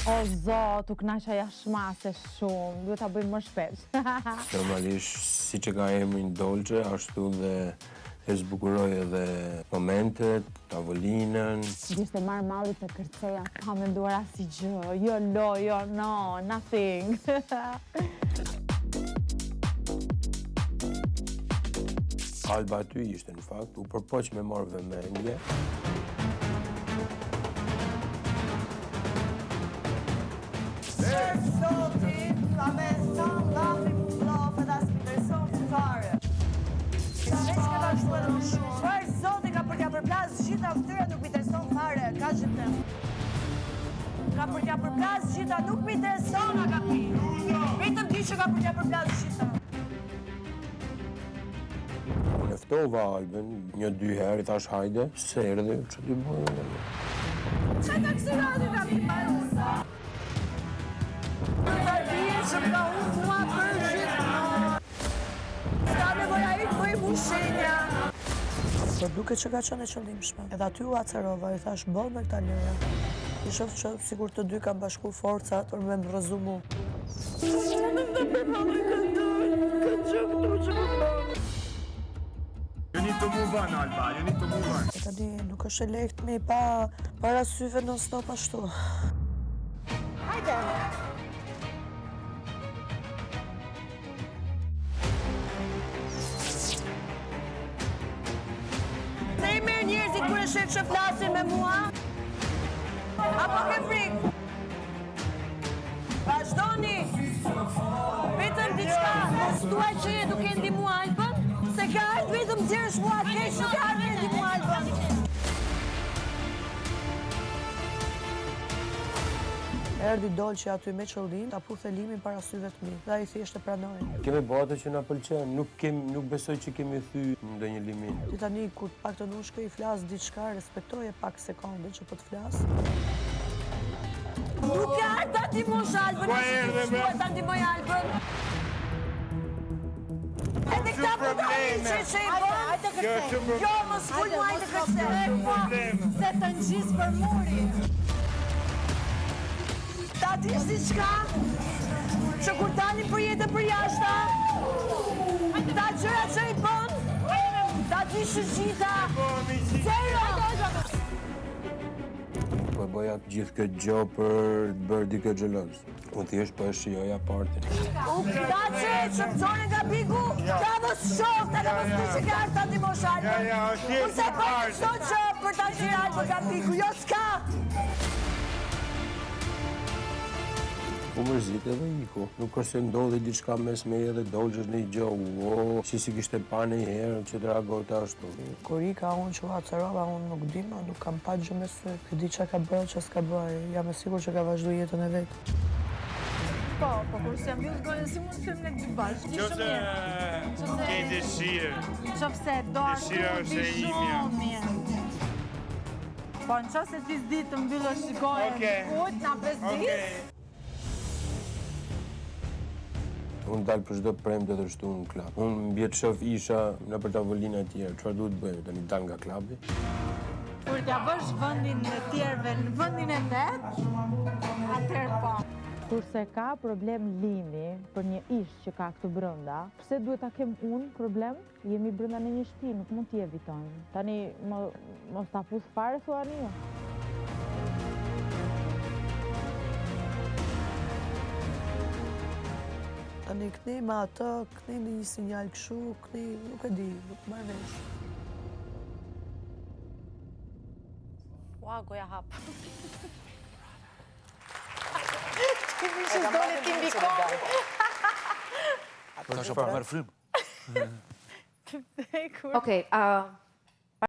O zot, u knaqja jashmase shumë, duhet ta bëjmë më shpesh. Normalisht, si që ka emrin Dolce, ashtu dhe e zbukuroj edhe momentet, tavolinën. Gjishte marrë mallit të kërceja, pa menduar asnjë gjë, jo lo, jo no, nothing. Alba aty ishte në fakt, u përpoq me marrë vëmendje. Zoti, ka me son, lafi mu flofë dhe asë person të fare. Veç këta shtu edhe më shumë. Çfarë Zoti ka për t'ja përplas gjitha këtyre nuk mi intereson fare, ka gjithë. Ka për t'ja përplas gjitha nuk mi intereson, a ka pi. Vetëm ti që ka për t'ja përplas gjitha. Neftova Albën, 1-2 herë, i thash hajde, se erdhe, që t'i bërë. Qa ka kësi radi ka mi parë usa? Që ka unë mua për gjithë. Ska nevoja i të bëjmë ushenja. Por duke që ka qenë e qëllimshme. Edhe aty u acerova, i thash bol me këta njëra. I shoh që sigur të dy kanë bashku forcat për me më rrëzu mu. You need to move on, Alba. You need to move on. E tani nuk është e lehtë me pa para syve non stop ashtu. Hajde. Se i merë njerëzit kur e shef që flasin me mua? Apo ke frikë? Vazhdoni! Vetëm diçka, mos thuaj që je duke ndihmu Albën, se ka ardhur vetëm zjerësh mua, keq nuk ka ardhur ndihmu Albën. Erdi Dolçi aty me qëllim, ta pu thelimin para syve të mi, dhe ai thjesht e pranoi. Kemi bate që na pëlqen, nuk besoj që kemi thy në ndonjë limin. Ti tani kur pak të nushkë i flas diçka, respektoje pak sekonde që po të flas. Nuk ka ardhur ta ndihmosh Albën, ta ndihmoj Albën. Edhe këta përdojnë që i bërë. Jo, mos fuj muaj të kërse. Se të ngjis për muri. Ta dish diçka që kur tani për jetën për jashta, ta gjëra që i bën, ta dish gjitha. Zero! Po bëja gjithë këtë gjë për të bërë dikë xheloz. Unë thjesht po e shijoja partin. U knaqe që pëzore nga bigu, ta mos shoft, ta mos të që ka ardhur ta ndihmosh Albën. Unë se për çdo gjë për ta qenë Albën nga bigu, jo s'ka. U mërzit edhe iku. Nuk është se ndodhi diçka mes meje dhe Dolçës në gjë, si kishte pa në herë që të reagonte ashtu. Kur i ka unë që u acerova, unë nuk di ma, nuk kam pa gjë me sy. Këdi që ka bërë, që s'ka bërë, jam e sigur që ka vazhdu jetën e vetë. Po, kur se jam bjullë gojën, si mund të fem në këtë bashkë, di shumë mirë. Ke dëshirë. Qofse do Dëshira është e imja. Po, në qofse ti s'di të mbyllësh gojën, kujt, na bezdis. Unë dalë për çdo premte të shtu në klab. Unë mbjet shof isha në për tavolina tjerë, çfarë duhet bëjmë, tani dal nga klabi? Kur t'ja bësh vendin e tjerëve në vendin e vet, atëherë po. Kurse ka problem lindi për një ish që ka këtu brenda, pse duhet ta kem unë problem? Jemi brenda në një shtëpi, nuk mund t'i evitojmë. Tani mos ta fus fare thua një. Tani këni me atë, këni në një sinjal këshu, këni nuk e di, nuk marrë vesh. Ua, goja hap. Ti vishë dole ti mbi kohë. Ta shë për mërë frymë. Okej,